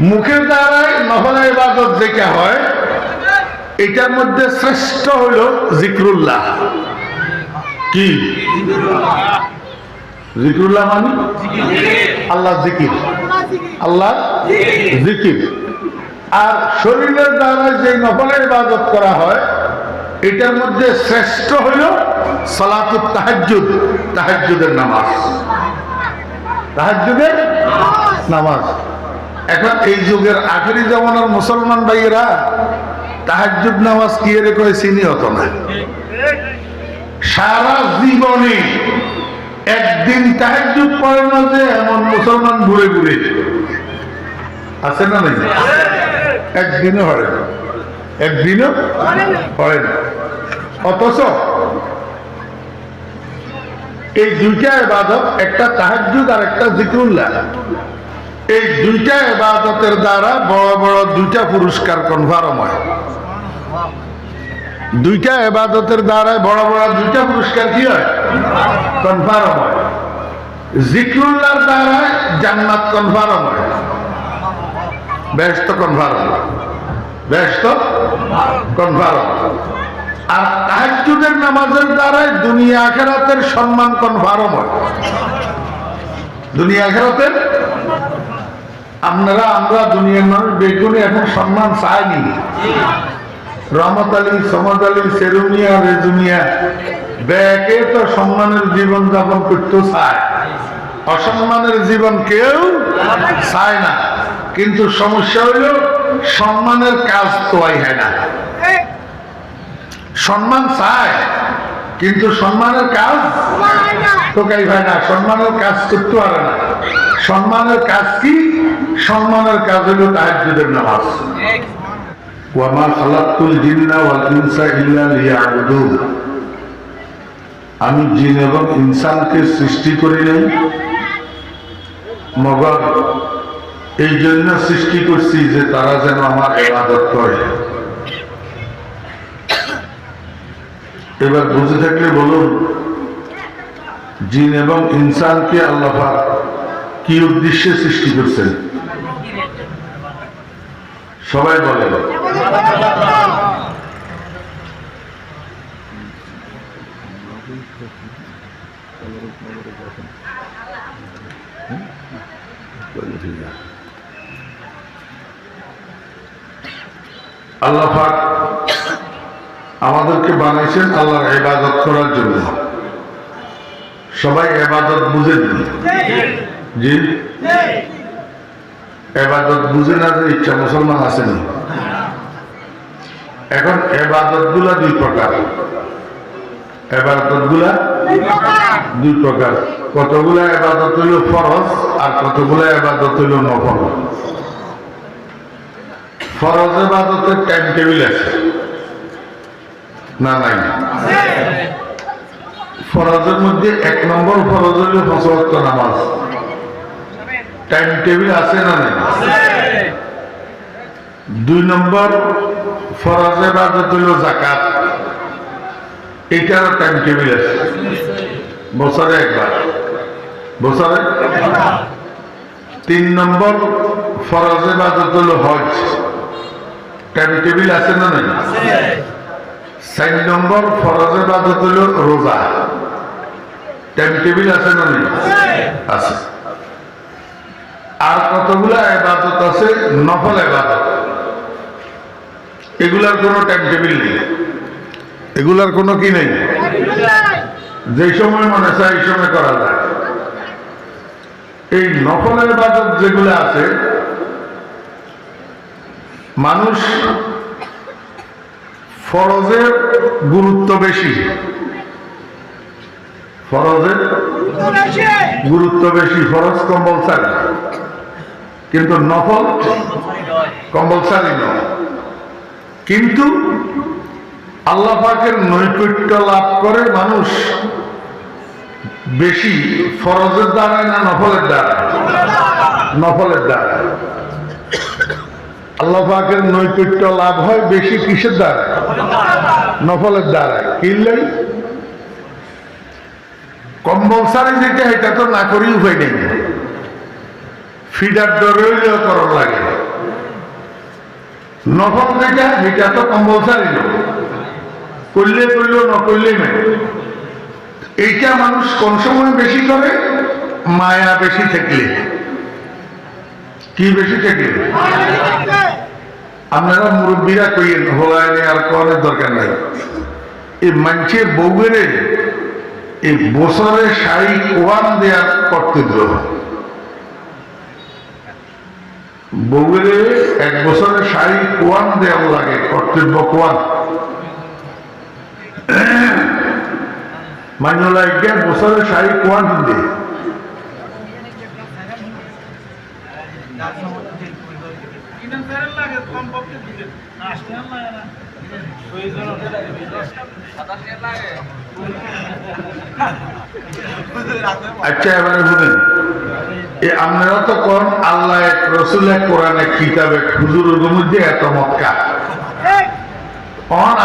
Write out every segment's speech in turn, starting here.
মুখের দ্বারাই নফল ইবাদত যেটা হয় এটার মধ্যে শ্রেষ্ঠ হইল জিকরুল্লাহ। কি জিকরুল্লাহ? মানে আল্লাহ জিকির, আল্লাহ জিকির। আর শরীরের দ্বারা যে নফল ইবাদত করা হয় এটার মধ্যে শ্রেষ্ঠ হইল সালাতুত তাহাজ্জুদ, তাহাজ্জুদের নামাজ, তাহাজ্জুদের নামাজ। এখন এই যুগের আখেরি জামানার মুসলমান ভাইয়েরা তাহাজ্জুদ নামাজ কি এর কয় চিনি হতো না। সারা জীবনে একদিন তাহাজ্জুদ পড়ে না যে এমন মুসলমান ঘুরে ঘুরে আছে না? নাই, একদিনও পড়ে না, একদিনও পড়ে না। অথচ এই দুইটা ইবাদত, একটা তাহাজ্জুদ আর একটা জিকরুল্লাহ, এই দুইটা ইবাদতের দ্বারা বড় বড় দুইটা পুরস্কার কনফার্ম হয়। দুইটা ইবাদতের দ্বারা বড় বড় দুইটা পুরস্কার কি হয়? কনফার্ম হয়। জিকরুল্লাহর দ্বারা জান্নাত কনফার্ম হয়, বেহেশত কনফার্ম হয়, বেহেশত কনফার্ম। আর তাহাজ্জুদের নামাজের দ্বারা দুনিয়া আখিরাতের সম্মান কনফার্ম হয়, দুনিয়া আখিরাতের। আমরা দুনিয়ার মানুষ বেগুনি এখন সম্মান চাইনি। রহমত আলী, সমদ আলী, সেরুমিয়া, রেজুমিয়া ব্যাকে তো সম্মানের জীবন যাপন করতে চায়, অসম্মানের জীবন কেউ চায় না। কিন্তু সমস্যা হইল সম্মানের কাজ তোয়াই হয় না। সম্মান চায় কিন্তু সম্মানের কাজ তোকাই হয় না, সম্মানের কাজ করতে পারে না। সম্মানের কাজ কি? সম্মানের কাজ হলো তাহাজ্জুদের নামাজ। ওয়ামা খালাকতুল জিন্না ওয়াল ইনসা ইল্লা লিয়াবুদুন, আমি জিন এবং ইনসানকে সৃষ্টি করি নাই মগর এই জন্য সৃষ্টি করছি যে তারা যেন আমার ইবাদত করে। এবার বুঝে থাকলে বলুন, জিন এবং ইনসানকে আল্লাহ পাক কি উদ্দেশ্যে সৃষ্টি করছেন? সবাই বলে। আল্লাহ পাক আমাদেরকে বানাইছেন আল্লাহর ইবাদত করার জন্য। সবাই ইবাদত বুঝেন? জি, ইবাদত বুঝে না যে ইচ্ছা মুসলমান আসেনি। এখন ইবাদত গুলা দুই প্রকার, ইবাদত গুলা দুই প্রকার। কতগুলা ইবাদত হইল ফরজ আর কতগুলা ইবাদত হইল নফল। ফরজ ইবাদতের টাইম টেবিল আছে না? নাই। ফরজের মধ্যে 1 নম্বর ফরজ হইল 5 ওয়াক্ত নামাজ, টাইম টেবিল আছে না? নাই। 2 নম্বর ফরজ ইবাদত হইল যাকাত, এটারও টাইম টেবিল আছে, বছরে একবার, বছরে। 3 নম্বর ফরজ ইবাদত হইল হজ, টাইম টেবিল আছে না? নাই। 4 নম্বর ফরজ ইবাদত হইল রোজা, টাইম টেবিল আছে না? নাই। আছে। আর কতগুলা ইবাদত আছে নফল ইবাদত, এগুলার কোনো টাইম টেবিল নেই, এগুলার কোনো কি নেই। যে সময় মনে চায় এই সময় করা যায়। এই নফল ইবাদত যেগুলো আছে, মানুষ ফরজের গুরুত্ব বেশি, ফরজের গুরুত্ব বেশি। ফরজ কম্পালসারি, কিন্তু নফল কম্পালসারি নয়। কিন্তু আল্লাহ পাকের নৈকট্য লাভ করে মানুষ বেশি ফরজের দ্বারায় না নফলের দ্বারা? নফলের দ্বারা। আল্লাহ পাকের নৈকট্য লাভ হয় বেশি কিসের দ্বারা? নফলের দ্বারা। কিনলে কম্পালসারি যেটা এটা তো না করেই উপায় নেই, ফিডার ডরেও করার লাগে। নফল যেটা এটা তো কম্পালসারি করলে করলেও ন করলে নেই। এইটা মানুষ কোন সময় বেশি করে? মায়া বেশি থাকলে। কি বেশি থাকলে? আপনারা মুরব্বীরা কইয়েন হোলায় আর কোনের দরকার নাই। এই মানুষের বউয়ের এই বছরে শাড়ি কোয়ান দেওয়ার কর্তব্য। বউয়ের এক বছরে শাড়ি কোয়ান দেওয়া লাগে, কর্তব্য কোয়ান। মাইনলা এক বছরে শাড়ি কোয়ান দে। আচ্ছা এবারে বলেন, আপনারা তো কোন আল্লাহ এক রসুল এক কোরআন এক কিতাব এক হুজুরের মধ্যে এত মক্কা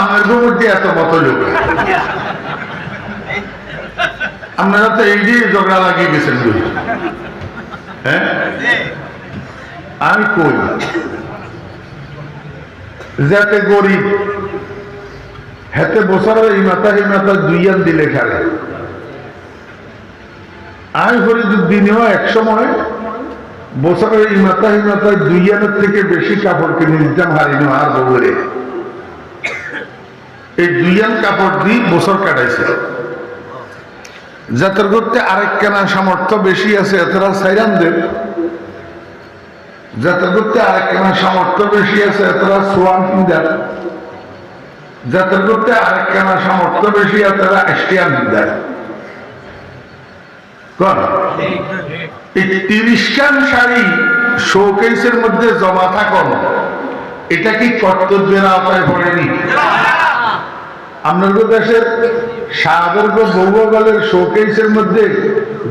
আপনাদের মধ্যে এত মত লোক, আপনারা তো এই দিয়ে ঝগড়া লাগিয়ে গেছেন। হ্যাঁ আমি কই যাতে গরিব হেতে বছর ইমাতা হিমাতা দুইয়ান দিলে খারে। আমি ফরিদুদ্দিনেও এক সময় বছরের ইমাতা হিমাতায় দুইয়ানের থেকে বেশি কাপড় কিনে নিতাম হারিনো আর বউরে। এই দুইয়ান কাপড় দিয়ে বছর কাটাইছে। যাদের করতে আরেক কেনা সামর্থ্য বেশি আছে এতরা সাইরান দেব, যাদের করতে আরেক কেনা সামর্থ্য বেশি আছে এতরা সোয়ান কিনদার, যাদের করতে আরেক কেনা সামর্থ্য বেশি এতরা এস্টিয়ান কিনদার। এই 30 খান শাড়ি শোকেসের মধ্যে জমা থাকুন, এটা কি কর্তব্যের আওতায় পড়েনি? আপনাদের দেশের সাহাবের বউবালের শোকেসের মধ্যে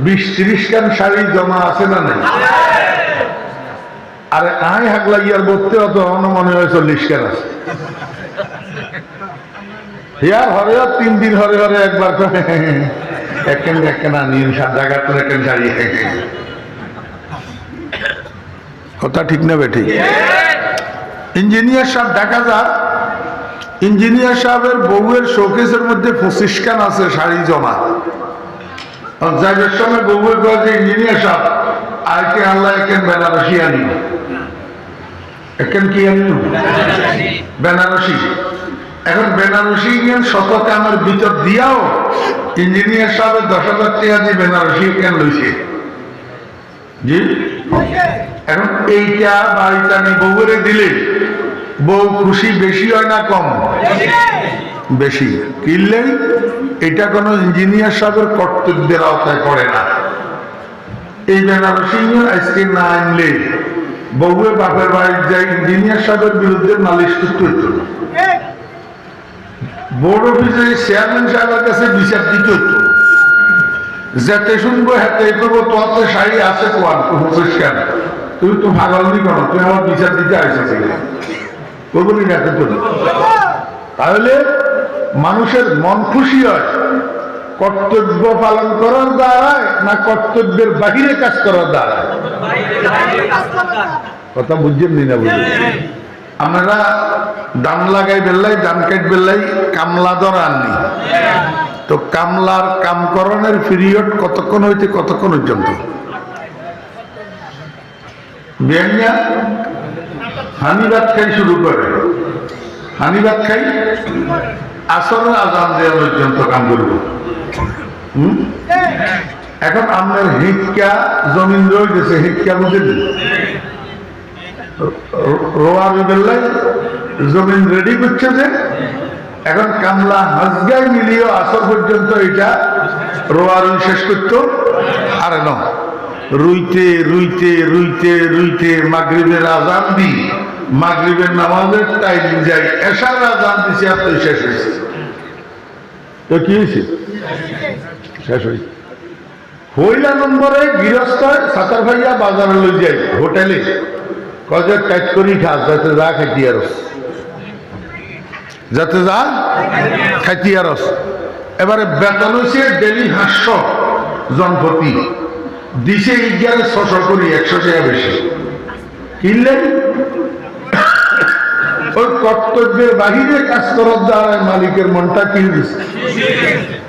20-30 খান শাড়ি জমা আছে না নাই? আরে আয় হাক লাগিয়ার বলতে অত মনে হয় 40 খান আছে। ইয়ার হরে 3 দিন হরে হরে একবার করে একখানা নিন জায়গা তো একখান শাড়ি। কথা ঠিক না বেঠি? ইঞ্জিনিয়ার সাহেব দেখা যায়, ইঞ্জিনিয়ার সাহেবের বউয়ের শোকেসের মধ্যে 25 খান আছে শাড়ি জমা। যাইবের সময় বউয়ের কাছে ইঞ্জিনিয়ার সাহেব আইকে আল্লাহ একেন বেনারসি আনি, একেন কি আনি? বেনারসি। এখন বেনারসি শতকে আমার ভিতর দিয়াও ইঞ্জিনিয়ার সাহেবের 10,000 টাকা দিয়ে বেনারসি কেন লইছে জি। এখন এইটা বাড়িটা নিয়ে বউরে দিলে বউ খুশি বেশি হয় না কম? বেশি। কিনলেই এটা কোনো ইঞ্জিনিয়ার সাহেবের কর্তব্যের আওতায় পড়ে না। এই বেনারসি আজকে না আনলে বউয়ে বাপের বাড়ির যায় ইঞ্জিনিয়ার সাহেবের বিরুদ্ধে নালিশ করতে হতো না। বোর্ড অফিসে চেয়ারম্যান সাহেবের কাছে বিচার দিতে হতো, যাতে শুনবো হাতে করবো তোর তো শাড়ি আছে কোয়ান কেন তুমি তো ভাগলনি করো, তুমি আমার বিচার দিতে আসছিস করবো নি না? তাহলে মানুষের মন খুশি হয় কর্তব্য পালন করার দ্বারায় না কর্তব্যের বাহিরে কাজ করার দ্বারায়? কথা বুঝছেন নি না? বুঝলেন? আপনারা দাম লাগাই বেললাই দাম কাট বেললাই কামলা ধর আননি তো কামলার কামকরণের পিরিয়ড কতক্ষণ হইতে কতক্ষণ পর্যন্ত? বেঞ্জা হানিবাদ খাই শুরু করে, হানিবাদ খাই আসরের আজান দেওয়া পর্যন্ত কাম করব। এখন আপনার হিক্কা জমিন রয়ে গেছে, হিক্কা বুঝেন রোয়া বেল্লাই জমিন রেডি করছে যে এখন কামলা হাজগায় মিলিয়ে আসর পর্যন্ত এটা রোয়া রুই শেষ করতো। আরে ন রুইতে রুইতে রুইতে রুইতে মাগরিবের আজান দি মাগরিবের নামাজের টাইম যাই এশার আজান দিছে আর তো শেষ হয়েছে। তো কি হয়েছে? শেষ হয়েছে। হইলা নম্বরে গৃহস্থ সাতার ভাইয়া বাজারে লই যাই হোটেলে কজের টাইট করি খাস যাতে যা খাইতি আরস, যাতে যা খাইতি আরস। এবারে বেতন হয়েছে ডেলি 500 জনপ্রতি, দিছে 1100 করি 100 টাকা বেশি। কিনলেন ওই কর্তব্যের বাহিরে কাজ করার দ্বারা মালিকের মনটা কি হয়ে গেছে?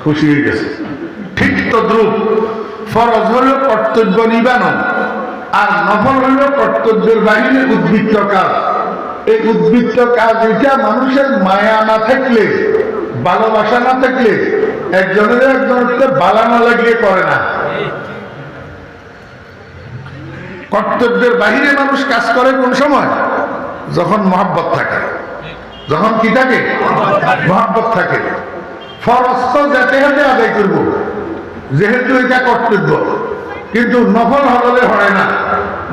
খুশি হয়ে গেছে। ঠিক তদ্রুপ ফরজ হলো কর্তব্য নিবারণ, আর নফল হলো কর্তব্যের বাহিরে উদ্বৃত্ত কাজ। এই উদ্বৃত্ত কাজ এটা মানুষের মায়া না থাকলে, ভালোবাসা না থাকলে একজনের একজনকে বালা না লাগিয়ে করে না। কর্তব্যের বাহিরে মানুষ কাজ করে কোন সময়? যখন মহব্বত থাকে। যখন কি থাকে? মহব্বত থাকে। ফরজ তো যেতে হাতে আদায় করব, যেহেতু এটা কর্তব্য, কিন্তু নফল হলে হয় না।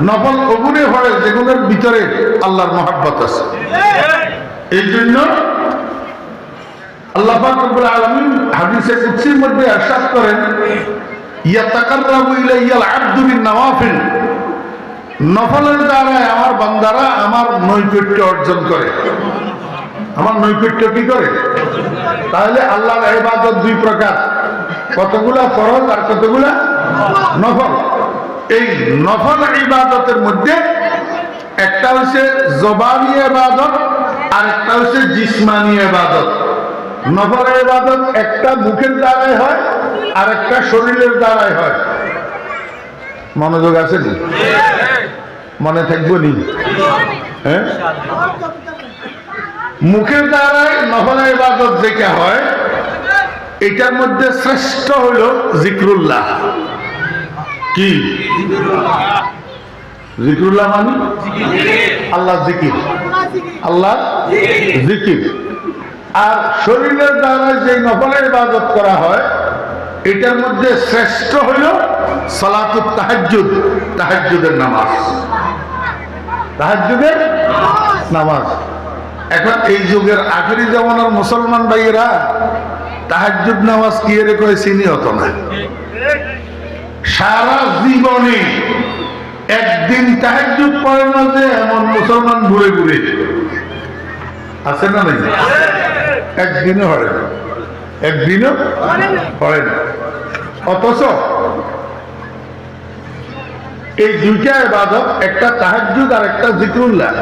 নফল ওগুনে হয় যেগুলোর ভিতরে আল্লাহর মহব্বত আছে। এই জন্য আল্লাহ পাক রব্বুল আলামিন হাদিসে কুদসির মধ্যে ইরশাদ করেন, ইয়াতাকাররাবু ইলাইয়াল আবদু বিন নওয়াফিল, নফলের দ্বারা আমার বান্দারা আমার নৈকট্য অর্জন করে। আমার নৈকট্য কি করে? তাহলে আল্লাহর ইবাদত দুই প্রকার, কতগুলা ফরজ আর কতগুলা নফল। এই নফল ইবাদতের মধ্যে একটা হচ্ছে জবানি ইবাদত আর একটা হচ্ছে জিসমানি ইবাদত। নফল ইবাদত একটা মুখের দ্বারাই হয় আর একটা শরীরের দ্বারাই হয়। মনোযোগ আছে নি? মনে থাকবো নি? হ্যাঁ, মুখের দ্বারাই নফল ইবাদত যেটা হয়, এটার মধ্যে শ্রেষ্ঠ হলো জিকরুল্লাহ। কি জিকরুল্লাহ? মানে আল্লাহ জিকির, আল্লাহ জিকির। আর শরীরের দ্বারা যে নফল ইবাদত করা হয়, এটার মধ্যে শ্রেষ্ঠ হইল সালাতুত তাহাজ্জুদ, তাহাজ্জুদের নামাজ। তাহাজ্জুদের নামাজ। এখন এই যুগের আখেরি জামানার মুসলমান ভাইয়েরা তাহাজ্জুদ নামাজ কি এর কয় চিনি হতো না। সারা জীবনে একদিন তাহাজ্জুদ পড়ে না যে এমন মুসলমান ঘুরে ঘুরে আছে না? নাই, একদিনও হয় না, একদিনও হয় না। অথচ এই দুইটা ইবাদত, একটা তাহাজ্জুদ আর একটা জিকরুল্লাহ,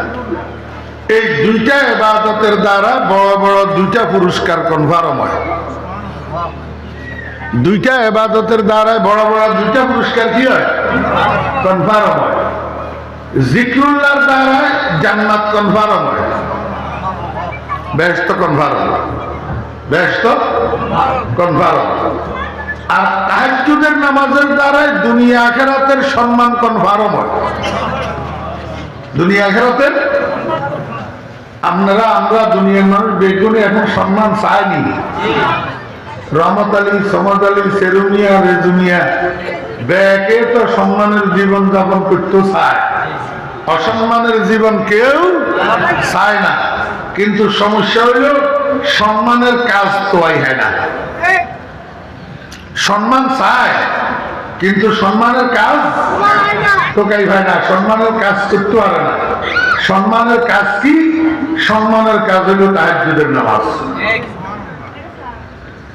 এই দুইটা ইবাদতের দ্বারা বড় বড় দুইটা পুরস্কার কনফার্ম হয়। দুইটা ইবাদতের দ্বারা বড় বড় দুইটা পুরস্কার কি হয়? কনফার্ম হয়। জিকরুল্লাহর দ্বারা জান্নাত কনফার্ম হয়, বেহেশত কনফার্ম হয়, বেহেশত কনফার্ম। আর তাহাজ্জুদের নামাজের দ্বারা দুনিয়া আখিরাতের সম্মান কনফার্ম হয়। দুনিয়া আখিরাতের আমরা দুনিয়ার মানুষ বেগুনে এখন সম্মান চাইনি। রহমত আলী, সমদ আলী, সেরুনিয়া, রেজুনিয়া ব্যাকে তো সম্মানের জীবন যাপন করতে চায়, অসম্মানের জীবন কেউ চায় না। কিন্তু সমস্যা হইল সম্মানের কাজ তো হয় না। সম্মান চায় কিন্তু সম্মানের কাজ তো কাই হয় না, সম্মানের কাজ করতে পারে না। সম্মানের কাজ কি? সম্মানের কাজ হলো তাহাজ্জুদের নামাজ।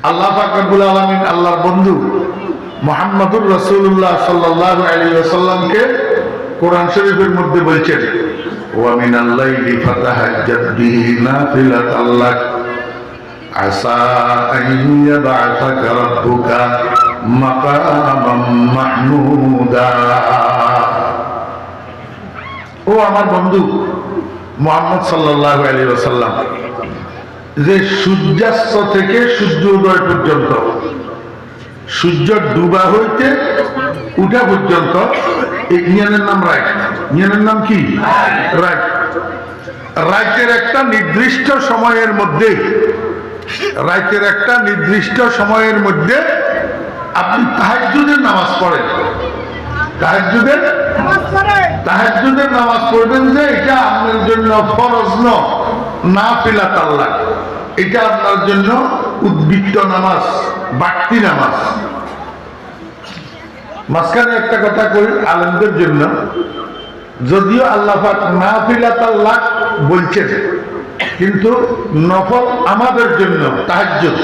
আল্লাহ পাক রব্বুল আলামিন আল্লাহর বন্ধু মুহাম্মদুর রাসূলুল্লাহ সাল্লাল্লাহু আলাইহি ওয়াসাল্লামকে কোরআন শরীফের মধ্যে বলছেন, ওয়া মিনাল লাইলি ফাতাহাজ্জাদ বিহি নাফিলাতাল লাক আসা আন ইয়াবআসাকা রাব্বুকা মাকামান মাহমুদা। ও আমার বন্ধু মুহাম্মদ সাল্লাল্লাহু আলাইহি ওয়াসাল্লাম, যে সূর্যাস্ত থেকে সূর্য উদয় পর্যন্ত, সূর্য ডুবা হইতে উঠা পর্যন্ত এই নিয়মের নাম রাইট। নিয়মের নাম কি? রাইট। রাইটের একটা নির্দিষ্ট সময়ের মধ্যে, রাইটের একটা নির্দিষ্ট সময়ের মধ্যে আপনি তাহাজ্জুদের নামাজ পড়েন। তাহাজ্জুদের নামাজ পড়বেন, যে এটা আপনার জন্য ফরজ নয়, নাফিলাতাল লাক। এটা আপনার জন্য উদ্বৃত্ত নামাজ, বাড়তি নামাজ। মাঝখানে একটা কথা কই আলেমদের জন্য, যদিও আল্লাহ পাক নাফিলাতাল লাক বলছেন, কিন্তু নফল আমাদের জন্য তাহাজ্জুদ,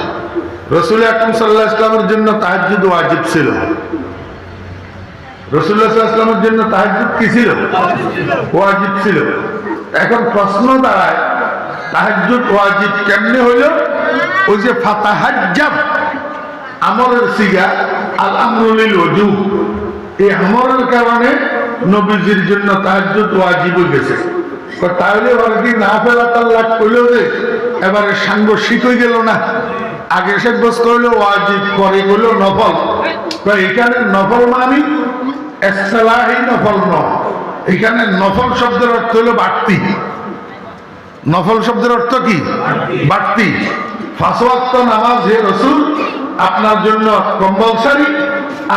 রাসূল আকরাম সাল্লাল্লাহু আলাইহি ওয়াসাল্লামের জন্য তাহাজ্জুদ ওয়াজিব ছিল। রাসূলুল্লাহ সাল্লাল্লাহু আলাইহি ওয়াসাল্লামের জন্য তাহাজ্জুদ কি ছিল? ওয়াজিব ছিল। এখন প্রশ্ন দাঁড়ায়, তাহাজ্জুদ ওয়াজিব কেমনে হইল? ওই যে ফাতাহাজ্জাব আমরের সিগা, আল আমরু লিল ওয়াজুব, এই আমরের কারণে নবীজির জন্য তাহাজ্জুদ ওয়াজিব হয়ে গেছে। তাহলে এবার কি না ফেলা তাল্লাক কইল যে এবারে সাংঘর্ষিক হয়ে গেল না? আগে সে বস করলো ওয়াজিব, পরে করলো নফল। এখানে নফল মানে ইসলাহি নফল নয়, এখানে নফল শব্দের অর্থ হলো বাড়তি। নফল শব্দের অর্থ কি? বাড়তি। 5 ওয়াক্ত নামাজ হে রাসূল আপনার জন্য কম্পালসারি,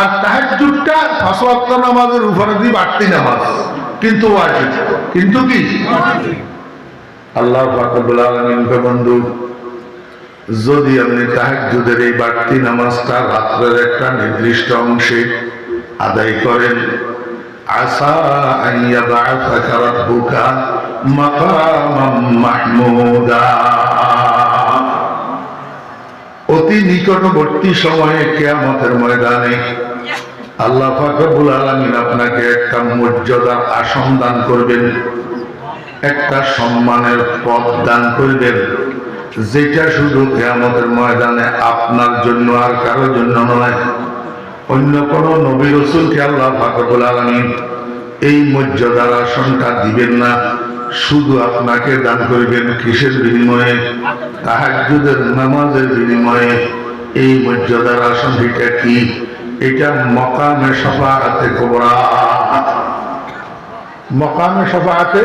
আর তাহাজ্জুদটা 5 ওয়াক্ত নামাজের উপরে দিয়ে বাড়তি নামাজ, কিন্তু ওয়াজিব। কিন্তু কি? আল্লাহ পাক রব্বুল আলামিনকে বন্ধু, যদি আপনি তাহাজ্জুদের এই বাড়তি নামাজটা রাতের একটা নির্দিষ্ট অংশে আদায় করেন, আসা আন ইয়াবআসাকা রাব্বুকা মাকামান মাহমুদা, অতি নিকটবর্তী সময়ে কিয়ামতের ময়দানে আল্লাহ পাক রব্বুল আলামিন আপনাকে একটা মর্যাদার আসন দান করবেন, একটা সম্মানের পদ দান করবেন, যেটা শুধু কিয়ামতের ময়দানে আপনার জন্য আর কারোর জন্য নয়। অন্য কোন নবী রাসূলকে আল্লাহ পাক রব্বুল আলামিন এই মর্যাদার আসনটা দিবেন না, শুধু আপনাকে দান করবেন। কিসের বিনিময়ে? তাহাজ্জুদের নামাজের বিনিময়ে। এই মর্যাদার আসন এটা কি? এটা মাকামে শাফাআতে কুবরা। মাকামে শাফাআতে